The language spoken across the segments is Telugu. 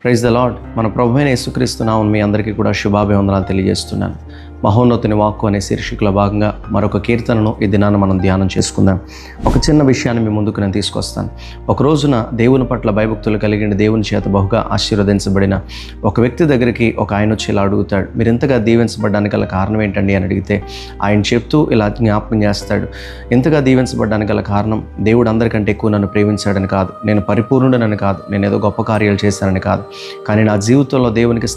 Praise the lord. మన ప్రభువైన యేసుక్రీస్తు నామమున మీ అందరికీ కూడా శుభాభివందనాలు తెలియజేస్తున్నాను. మహోన్నతుని వాక్కు అనే శీర్షికలో భాగంగా మరొక కీర్తనను ఈ దినాన్ని మనం ధ్యానం చేసుకుందాం. ఒక చిన్న విషయాన్ని మీ ముందుకు నేను తీసుకొస్తాను. ఒక రోజున దేవుని పట్ల భయభక్తులు కలిగిన దేవుని చేత బహుగా ఆశీర్వదించబడిన ఒక వ్యక్తి దగ్గరికి ఒక ఆయన వచ్చి ఇలా అడుగుతాడు, మీరు ఇంతగా దీవించబడ్డానికి గల కారణం ఏంటండి అని అడిగితే ఆయన చెప్తూ ఇలా జ్ఞాపకం చేస్తాడు, ఇంతగా దీవించబడ్డానికి గల కారణం దేవుడు అందరికంటే ఎక్కువ నన్ను ప్రేమించాడని కాదు, నేను పరిపూర్ణుడనని కాదు, నేను ఏదో గొప్ప కార్యాలు చేశానని కాదు, కానీ నా జీవితంలో దేవునికి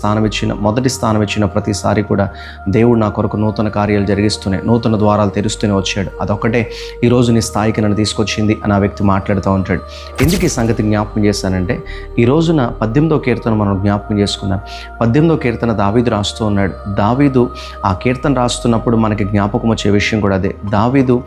మొదటి స్థానం ఇచ్చిన ప్రతిసారి కూడా దేవుడు నా కొరకు నూతన కార్యాలు జరిగిస్తూనే, నూతన ద్వారాలు తెరుస్తూనే వచ్చాడు. అదొక్కటే ఈరోజు నీ స్థాయికి నన్ను తీసుకొచ్చింది అని ఆ వ్యక్తి మాట్లాడుతూ ఉంటాడు. ఎందుకు ఈ సంగతి జ్ఞాపకం చేశానంటే, ఈ రోజున 18వ కీర్తన మనం జ్ఞాపకం చేసుకున్నాం. 18వ కీర్తన దావీదు రాస్తూ ఉన్నాడు. దావీదు ఆ కీర్తన రాస్తున్నప్పుడు మనకి జ్ఞాపకం వచ్చే విషయం కూడా అదే. దావీదు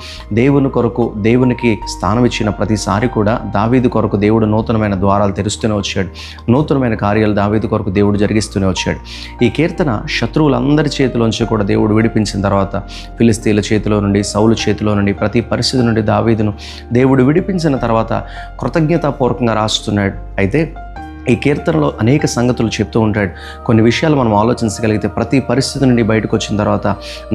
దేవుని కొరకు, దేవునికి స్థానం ఇచ్చిన ప్రతిసారి కూడా దావీదు కొరకు దేవుడు నూతనమైన ద్వారాలు తెరుస్తూనే వచ్చాడు. నూతనమైన కార్యాలు దావీదు కొరకు దేవుడు జరిగిస్తూనే వచ్చాడు. ఈ కీర్తన శత్రువులందరి చేతిలోంచి కూడా దేవుడు విడిపించిన తర్వాత, ఫిలిస్తీన్ల చేతిలో నుండి, సౌలు చేతిలో నుండి, ప్రతి పరిస్థితి నుండి దావీదును దేవుడు విడిపించిన తర్వాత కృతజ్ఞతాపూర్వకంగా రాస్తున్నాడు. అయితే ఈ కీర్తనలో అనేక సంగతులు చెప్తూ ఉంటాడు. కొన్ని విషయాలు మనం ఆలోచించగలిగితే, ప్రతి పరిస్థితి నుండి బయటకు వచ్చిన తర్వాత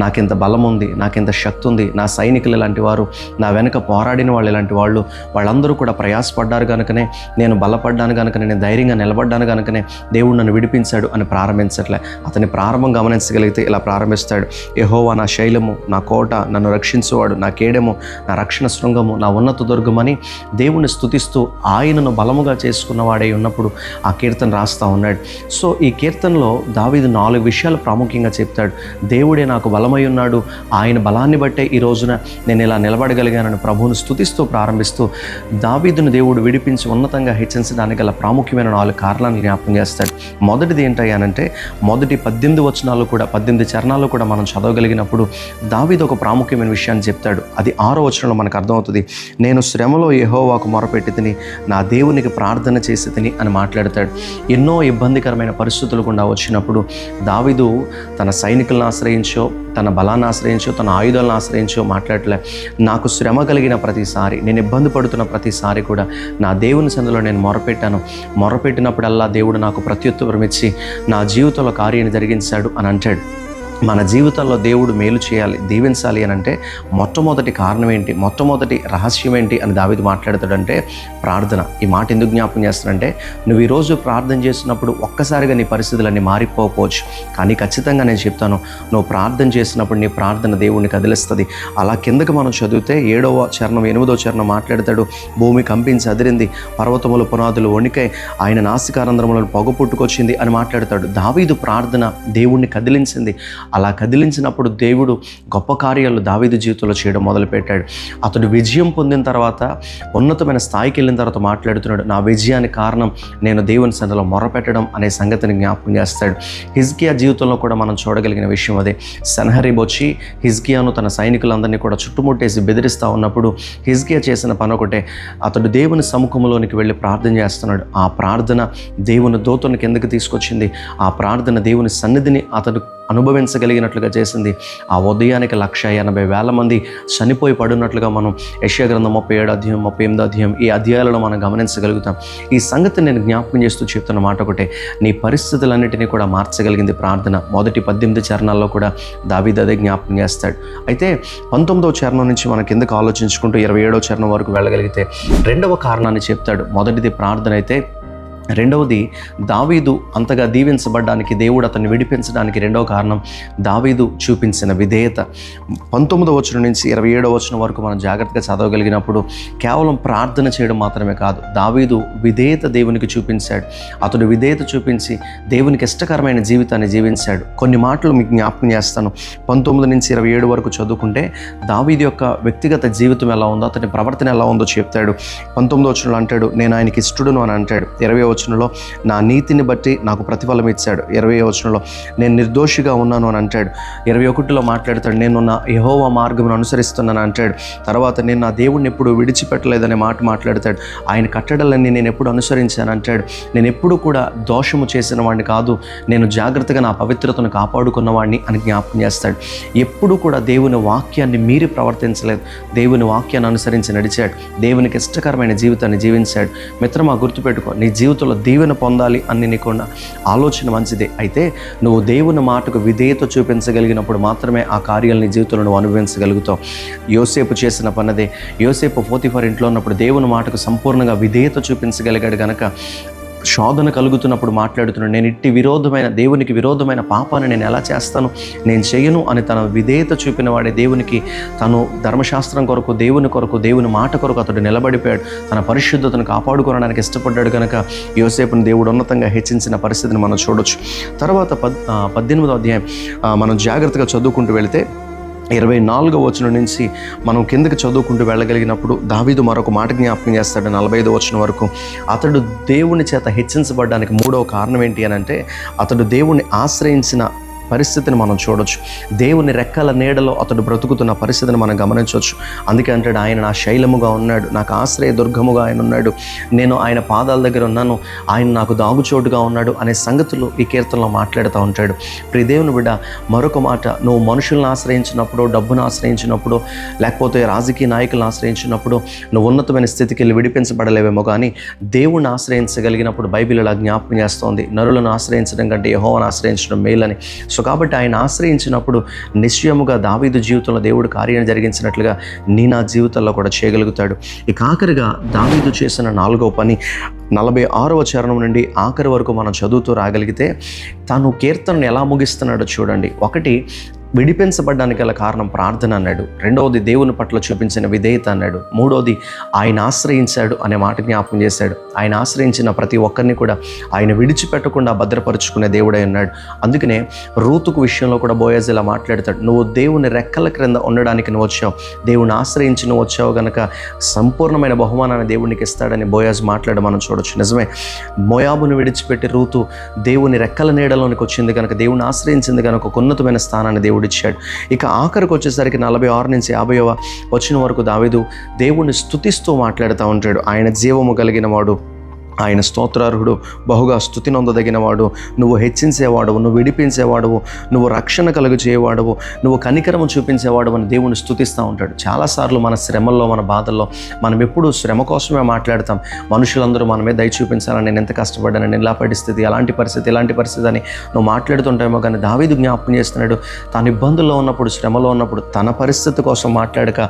నాకెంత బలం ఉంది, నాకెంత శక్తి ఉంది, నా సైనికులు ఇలాంటి వారు, నా వెనక పోరాడిన వాళ్ళు ఇలాంటి వాళ్ళు, వాళ్ళందరూ కూడా ప్రయాసపడ్డారు కనుకనే నేను బలపడ్డాను, కనుకనే నేను ధైర్యంగా నిలబడ్డాను, కనుకనే దేవుడు నన్ను విడిపించాడు అని ప్రారంభించట్లే. అతని ప్రారంభం గమనించగలిగితే ఇలా ప్రారంభిస్తాడు, యెహోవా నా శైలము, నా కోట, నన్ను రక్షించువాడు, నా కేడెము, నా రక్షణ శృంగము, నా ఉన్నత దుర్గమని దేవుణ్ణి స్తుతిస్తూ ఆయనను బలముగా చేసుకున్నవాడై ఉన్నప్పుడు ఆ కీర్తన రాస్తూ ఉన్నాడు. సో ఈ కీర్తనలో దావీదు 4 విషయాలు ప్రాముఖ్యంగా చెప్తాడు. దేవుడే నాకు బలమై ఉన్నాడు, ఆయన బలాన్ని బట్టే ఈ రోజున నేను ఇలా నిలబడగలిగానని ప్రభువును స్తుతిస్తూ ప్రారంభిస్తూ దావీదును దేవుడు విడిపించి ఉన్నతంగా హెచ్చించడానికి గల ప్రాముఖ్యమైన 4 కారణాలను జ్ఞాపకం చేస్తాడు. మొదటిది ఏంటయ్యానంటే, మొదటి 18 వచనాలు కూడా, 18 చరణాలు కూడా మనం చదవగలిగినప్పుడు దావీదు ఒక ప్రాముఖ్యమైన విషయాన్ని చెప్తాడు. అది 6వ వచనంలో మనకు అర్థమవుతుంది. నేను శ్రమలో యెహోవాకు మొరపెట్టి తిని, నా దేవునికి ప్రార్థన చేసి తిని అని మాట్లాడతాడు. ఎన్నో ఇబ్బందికరమైన పరిస్థితులు గుండా వచ్చినప్పుడు దావీదు తన సైనికులను ఆశ్రయించో, తన బలాన్ని ఆశ్రయించో, తన ఆయుధాలను ఆశ్రయించో మాట్లాడలే. నాకు శ్రమ కలిగిన ప్రతిసారి, నేను ఇబ్బంది పడుతున్న ప్రతిసారి కూడా నా దేవుని సన్నిధిలో నేను మొరపెట్టినప్పుడల్లా దేవుడు నాకు ప్రత్యుత్తరం ఇచ్చి నా జీవితంలో కార్యాన్ని జరిగించాడు అని అంటాడు. మన జీవితాల్లో దేవుడు మేలు చేయాలి, దీవించాలి అని అంటే మొట్టమొదటి కారణం ఏంటి, మొట్టమొదటి రహస్యం ఏంటి అని దావీదు మాట్లాడతాడంటే ప్రార్థన. ఈ మాట ఎందుకు జ్ఞాపకం చేస్తానంటే, నువ్వు ఈరోజు ప్రార్థన చేసినప్పుడు ఒక్కసారిగా నీ పరిస్థితులన్నీ మారిపోవచ్చు, కానీ ఖచ్చితంగా నేను చెప్తాను, నువ్వు ప్రార్థన చేసినప్పుడు నీ ప్రార్థన దేవుణ్ణి కదిలిస్తుంది. అలా కిందకి మనం చదివితే 7వ చరణం 8వ చరణం మాట్లాడతాడు, భూమి కంపించి అదిరింది, పర్వతముల పునాదులు వణికాయి, ఆయన నాసికారంధ్రములను పొగ పుట్టుకొచ్చింది అని మాట్లాడతాడు. దావీదు ప్రార్థన దేవుణ్ణి కదిలించింది. అలా కదిలించినప్పుడు దేవుడు గొప్ప కార్యాలు దావీదు జీవితంలో చేయడం మొదలుపెట్టాడు. అతడు విజయం పొందిన తర్వాత, ఉన్నతమైన స్థాయికి వెళ్ళిన తర్వాత మాట్లాడుతున్నాడు, నా విజయానికి కారణం నేను దేవుని సన్నిధిలో మొరపెట్టడం అనే సంగతిని జ్ఞాపకం చేస్తాడు. హిజ్కియా జీవితంలో కూడా మనం చూడగలిగిన విషయం అదే. సన్హెరీబ్ వచ్చి హిజ్కియాను తన సైనికులందరినీ కూడా చుట్టుముట్టేసి బెదిరిస్తూ ఉన్నప్పుడు హిజ్కియా చేసిన పని ఒకటే, అతడు దేవుని సముఖంలోనికి వెళ్ళి ప్రార్థన చేస్తున్నాడు. ఆ ప్రార్థన దేవుని దూతను కిందకి తీసుకొచ్చింది. ఆ ప్రార్థన దేవుని సన్నిధిని అతడు అనుభవించగలిగినట్లుగా చేసింది. ఆ ఉదయానికి 180,000 మంది చనిపోయి పడినట్లుగా మనం యెషయా గ్రంథం 37 అధ్యాయం 38 అధ్యాయం ఈ అధ్యాయాలను మనం గమనించగలుగుతాం. ఈ సంగతి నేను జ్ఞాపకం చేస్తూ చెప్తున్న మాట ఒకటే, నీ పరిస్థితులన్నిటినీ కూడా మార్చగలిగింది ప్రార్థన. మొదటి 18 చరణాల్లో కూడా దావీదు అదే జ్ఞాపకం చేస్తాడు. అయితే 19వ చరణం నుంచి మనం కిందకు ఆలోచించుకుంటూ 27వ చరణం వరకు వెళ్ళగలిగితే 2వ కారణాన్ని చెప్తాడు. మొదటిది ప్రార్థన అయితే, రెండవది దావీదు అంతగా దీవించబడ్డానికి, దేవుడు అతన్ని విడిపించడానికి 2వ కారణం దావీదు చూపించిన విధేయత. 19వ వచనం నుంచి 27వ వచనం వరకు మనం జాగ్రత్తగా చదవగలిగినప్పుడు కేవలం ప్రార్థన చేయడం మాత్రమే కాదు, దావీదు విధేయత దేవునికి చూపించాడు. అతడు విధేయత చూపించి దేవునికి ఇష్టకరమైన జీవితాన్ని జీవించాడు. కొన్ని మాటలు మీకు జ్ఞాపకం చేస్తాను. 19 నుంచి 27 వరకు చదువుకుంటే దావీదు యొక్క వ్యక్తిగత జీవితం ఎలా ఉందో, అతని ప్రవర్తన ఎలా ఉందో చెప్తాడు. 19వ వచనంలో అంటాడు, నేను ఆయనకి ఇష్టడును అని అంటాడు. 20వ వచనంలో నా నీతిని బట్టి నాకు ప్రతిఫలం ఇచ్చాడు. 20వ వచనంలో నేను నిర్దోషిగా ఉన్నాను అని అంటాడు. 21లో మాట్లాడతాడు, నేను నా యెహోవా మార్గమును అనుసరిస్తున్నాను అంటాడు. తర్వాత నేను నా దేవుడిని ఎప్పుడు విడిచిపెట్టలేదనే మాట మాట్లాడతాడు. ఆయన కట్టడలన్నీ నేను ఎప్పుడు అనుసరించాను అంటాడు. నేను ఎప్పుడు కూడా దోషము చేసిన వాడిని కాదు, నేను జాగ్రత్తగా నా పవిత్రతను కాపాడుకున్నవాడిని అని జ్ఞాపకం చేస్తాడు. ఎప్పుడు కూడా దేవుని వాక్యాన్ని మీరి ప్రవర్తించలేదు, దేవుని వాక్యాన్ని అనుసరించి నడిచాడు, దేవునికి ఇష్టకరమైన జీవితాన్ని జీవించాడు. మిత్రమా, గుర్తుపెట్టుకో, నీ జీవితంలో జీవితంలో దీవెన పొందాలి అని నీకున్న ఆలోచన మంచిదే. అయితే నువ్వు దేవుని మాటకు విధేయత చూపించగలిగినప్పుడు మాత్రమే ఆ కార్యాలు నీ జీవితంలో నువ్వు అనుభవించగలుగుతావు. యోసేపు చేసిన పన్నదే. యోసేపు పోతీఫర్ ఇంట్లో ఉన్నప్పుడు దేవుని మాటకు సంపూర్ణంగా విధేయత చూపించగలిగాడు కనుక శోధన కలుగుతున్నప్పుడు మాట్లాడుతున్నాడు, నేను ఇట్టి దేవునికి విరోధమైన పాపాన్ని నేను ఎలా చేస్తాను, నేను చేయను అని తన విధేయత చూపిన వాడే దేవునికి, తను ధర్మశాస్త్రం కొరకు, దేవుని కొరకు, దేవుని మాట కొరకు అతడు నిలబడిపోయాడు. తన పరిశుద్ధతను కాపాడుకోవడానికి ఇష్టపడ్డాడు కనుక యోసేపుని దేవుడు ఉన్నతంగా హెచ్చించిన పరిస్థితిని మనం చూడొచ్చు. తర్వాత 18వ అధ్యాయం మనం జాగ్రత్తగా చదువుకుంటూ వెళితే 24వ వచనం నుంచి మనం కిందకి చదువుకుంటూ వెళ్ళగలిగినప్పుడు దావీదు మరొక మాట జ్ఞాపకం చేస్తాడు. 45వ వచనం వరకు అతడు దేవుని చేత హెచ్చించబడడానికి 3వ కారణం ఏంటి అని అంటే, అతడు దేవుణ్ణి ఆశ్రయించిన పరిస్థితిని మనం చూడొచ్చు. దేవుని రెక్కల నీడలో అతడు బ్రతుకుతున్న పరిస్థితిని మనం గమనించవచ్చు. అందుకే అంటాడు, ఆయన నా శైలముగా ఉన్నాడు, నాకు ఆశ్రయ దుర్గముగా ఆయన ఉన్నాడు, నేను ఆయన పాదాల దగ్గర ఉన్నాను, ఆయన నాకు దాగుచోటుగా ఉన్నాడు అనే సంగతులు ఈ కీర్తనలో మాట్లాడుతూ ఉంటాడు. ప్రియ దేవుని బిడ్డ, మరొక మాట, నువ్వు మనుషులను ఆశ్రయించినప్పుడు, డబ్బును ఆశ్రయించినప్పుడు, లేకపోతే రాజకీయ నాయకులను ఆశ్రయించినప్పుడు నువ్వు ఉన్నతమైన స్థితికి వెళ్ళి విడిపించబడలేవేమో, కానీ దేవుణ్ణి ఆశ్రయించగలిగినప్పుడు బైబిల్ ఇలా జ్ఞాపకం చేస్తోంది, నరులను ఆశ్రయించడం కంటే యెహోవాను ఆశ్రయించడం మేలని. సో కాబట్టి ఆయన ఆశ్రయించినప్పుడు నిశ్చయముగా దావీదు జీవితంలో దేవుడు కార్యాన్ని జరిగించినట్లుగా నా జీవితంలో కూడా చేయగలుగుతాడు. ఇక ఆఖరిగా దావీదు చేసిన 4వ పని 46వ చరణం నుండి ఆఖరి వరకు మనం చదువుతూ రాగలిగితే తాను కీర్తనను ఎలా ముగిస్తున్నాడో చూడండి. ఒకటి, విడిపించబడ్డానికి గల కారణం ప్రార్థన అన్నాడు. రెండవది, దేవుని పట్ల చూపించిన విధేయత అన్నాడు. మూడవది, ఆయన ఆశ్రయించాడు అనే మాట జ్ఞాపకం చేశాడు. ఆయన ఆశ్రయించిన ప్రతి ఒక్కరిని కూడా ఆయన విడిచిపెట్టకుండా భద్రపరుచుకునే దేవుడై ఉన్నాడు. అందుకనే రూతుకు విషయంలో కూడా బోయజ్ ఇలా మాట్లాడతాడు, నువ్వు దేవుని రెక్కల క్రింద ఉండడానికి నువ్వు వచ్చావు, దేవుని ఆశ్రయించి నువ్వు వచ్చావు గనక సంపూర్ణమైన బహుమానాన్ని దేవునికి ఇస్తాడని బోయజ్ మాట్లాడ మనం చూడొచ్చు. నిజమే, మోయాబును విడిచిపెట్టి రూతు దేవుని రెక్కల నీడలోనికి వచ్చింది కనుక, దేవుని ఆశ్రయించింది కనుక ఒక ఉన్నతమైన స్థానాన్ని దేవుడు ఇచ్చాడు. ఇక ఆఖరికి వచ్చేసరికి 46 నుంచి 50వ వచనం వరకు దావీదు దేవుణ్ణి స్తుతిస్తూ మాట్లాడుతూ ఉంటాడు. ఆయన జీవము కలిగిన వాడు, ఆయన స్తోత్రార్హుడు, బహుగా స్తుతి నొందదగిన వాడు, నువ్వు హెచ్చించేవాడవు, నువ్వు విడిపించేవాడవు, నువ్వు రక్షణ కలుగు చేయవాడవు, నువ్వు కనికరము చూపించేవాడు అని దేవుని స్తుతిస్తూ ఉంటాడు. చాలాసార్లు మన శ్రమల్లో, మన బాధల్లో మనం ఎప్పుడు శ్రమ కోసమే మాట్లాడతాం. మనుషులందరూ మనమే దయ చూపించాలని, నేను ఎంత కష్టపడ్డాను, నేను ఇలా పరిస్థితి, అలాంటి పరిస్థితి, ఇలాంటి పరిస్థితి అని నువ్వు మాట్లాడుతుంటామో, కానీ దావీదు జ్ఞాపకం చేస్తున్నాడు, తాను ఇబ్బందుల్లో ఉన్నప్పుడు, శ్రమలో ఉన్నప్పుడు తన పరిస్థితి కోసం మాట్లాడక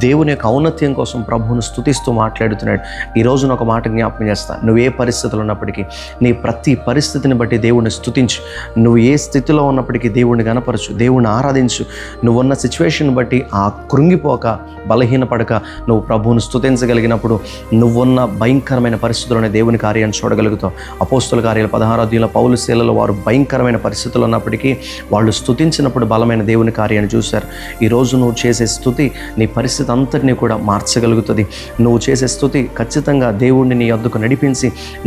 దేవుని యొక్క ఔన్నత్యం కోసం ప్రభువును స్తుతిస్తూ మాట్లాడుతున్నాడు. ఈరోజు ఒక మాట జ్ఞాపకం చేస్తాను, నువ్వు ఏ పరిస్థితులు ఉన్నప్పటికీ నీ ప్రతి పరిస్థితిని బట్టి దేవుణ్ణి స్తుతించు. నువ్వు ఏ స్థితిలో ఉన్నప్పటికీ దేవుణ్ణి గణపరచు, దేవుణ్ణి ఆరాధించు. నువ్వున్న సిచ్యువేషన్ బట్టి కృంగిపోక, బలహీనపడక నువ్వు ప్రభువును స్తుతించగలిగినప్పుడు నువ్వున్న భయంకరమైన పరిస్థితుల్లోనే దేవుని కార్యాన్ని చూడగలుగుతావు. అపోస్తుల కార్యాలు 16వ అధ్యాయంలో పౌలు శీలలో వారు భయంకరమైన పరిస్థితులు ఉన్నప్పటికీ వాళ్ళు స్తుతించినప్పుడు బలమైన దేవుని కార్యాన్ని చూశారు. ఈరోజు నువ్వు చేసే స్తుతి నీ పరిస్థితి అంతటినీ కూడా మార్చగలుగుతుంది. నువ్వు చేసే స్తుతి ఖచ్చితంగా దేవుణ్ణి నీ వద్దకు నడిపించి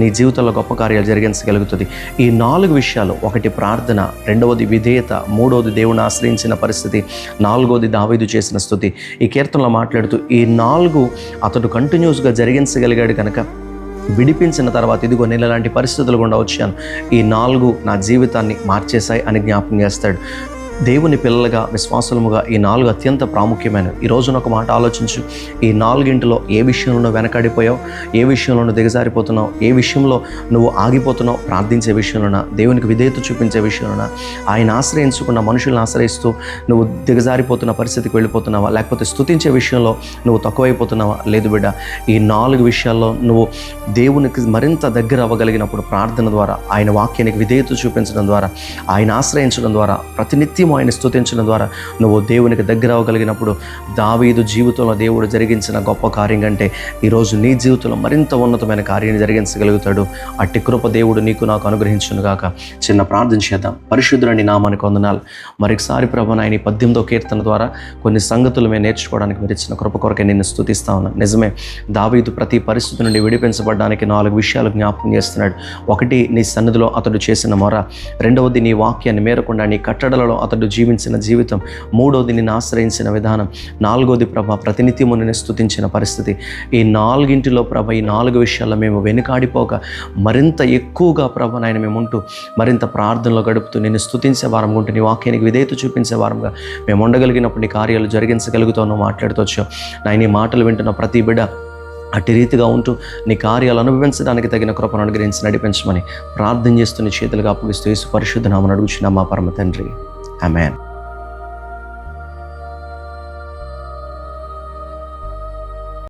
నీ జీవితంలో గొప్ప కార్యాలు జరిగించగలుగుతుంది. ఈ 4 విషయాలు, ఒకటి ప్రార్థన, రెండవది విధేయత, మూడవది దేవుని ఆశ్రయించిన పరిస్థితి, 4వది దావీదు చేసిన స్తుతి. ఈ కీర్తనలో మాట్లాడుతూ ఈ 4 అతడు కంటిన్యూస్గా జరిగించగలిగాడు కనుక విడిపించిన తర్వాత, ఇదిగో నేను ఇలాంటి పరిస్థితులు గుండా వచ్చాను, ఈ 4 నా జీవితాన్ని మార్చేశాయి అని జ్ఞాపకం చేస్తాడు. దేవుని పిల్లలుగా, విశ్వాసముగా ఈ 4 అత్యంత ప్రాముఖ్యమైనవి. ఈ రోజున ఒక మాట ఆలోచించు, ఈ 4 ఏ విషయంలో వెనకాడిపోయావు, ఏ విషయంలో దిగజారిపోతున్నావు, ఏ విషయంలో నువ్వు ఆగిపోతున్నావు, ప్రార్థించే విషయంలోనా, దేవునికి విధేయత చూపించే విషయంలోనా, ఆయన ఆశ్రయించుకున్న మనుషులను ఆశ్రయిస్తూ నువ్వు దిగజారిపోతున్న పరిస్థితికి వెళ్ళిపోతున్నావా, లేకపోతే స్తుతించే విషయంలో నువ్వు తక్కువైపోతున్నావా? లేదు బిడ్డ, ఈ 4 విషయాల్లో నువ్వు దేవునికి మరింత దగ్గర అవ్వగలిగినప్పుడు, ప్రార్థన ద్వారా, ఆయన వాక్యానికి విధేయత చూపించడం ద్వారా, ఆయన ఆశ్రయించడం ద్వారా, ప్రతినిత్యం ఆయన స్తుతించడం ద్వారా నువ్వు దేవునికి దగ్గర అవ్వగలిగినప్పుడు, దావీదు జీవితంలో దేవుడు జరిగించిన గొప్ప కార్యం కంటే ఈరోజు నీ జీవితంలో మరింత ఉన్నతమైన కార్యాన్ని జరిగించగలుగుతాడు. అట్టి కృప దేవుడు నీకు నాకు అనుగ్రహించును గాక. చిన్న ప్రార్థన చేద్దాం. పరిశుద్ధుని నామానికి వందనాలు. మరొకసారి ప్రభువా, ఆయన 18వ కీర్తన ద్వారా కొన్ని సంగతులు మేము నేర్చుకోవడానికి మీరు ఇచ్చిన కృప కొరకే నిన్ను స్తుతిస్తా ఉన్నాను. నిజమే, దావీదు ప్రతి పరిస్థితి నుండి విడిపించబడడానికి 4 విషయాలు జ్ఞాపకం చేస్తున్నాడు. ఒకటి, నీ సన్నిధిలో అతడు చేసిన మొర. రెండవది, నీ వాక్యాన్ని మేరకుండా నీ కట్టడలలో అతడు జీవించిన జీవితం. మూడవది, నిన్ను ఆశ్రయించిన విధానం. 4వది ప్రభా, ప్రతినిత్యము నిన్ను స్తుతించిన పరిస్థితి. ఈ 4 ప్రభా, ఈ 4 విషయాల్లో మేము వెనుకాడిపోక మరింత ఎక్కువగా ప్రభా నాయన మేము ఉంటూ, మరింత ప్రార్థనలో గడుపుతూ నిన్ను స్తుతించే వారంగా ఉంటూ, నీ వాక్యానికి విధేయత చూపించే వారంగా మేము ఉండగలిగినప్పుడు నీ కార్యాలు జరిగించగలుగుతావు. మాట్లాడుతూ వచ్చావు నాయన. ఈ మాటలు వింటున్న ప్రతి బిడ్డ అటు రీతిగా ఉంటూ నీ కార్యాలు అనుభవించడానికి తగిన కృపను అనుగ్రహించి నడిపించమని ప్రార్థన చేస్తూ నీ చేతులుగా అప్పగిస్తూ యేసు పరిశుద్ధ నామమున అడుగుచున్నాం మా పరమ తండ్రి. ఆమేన్.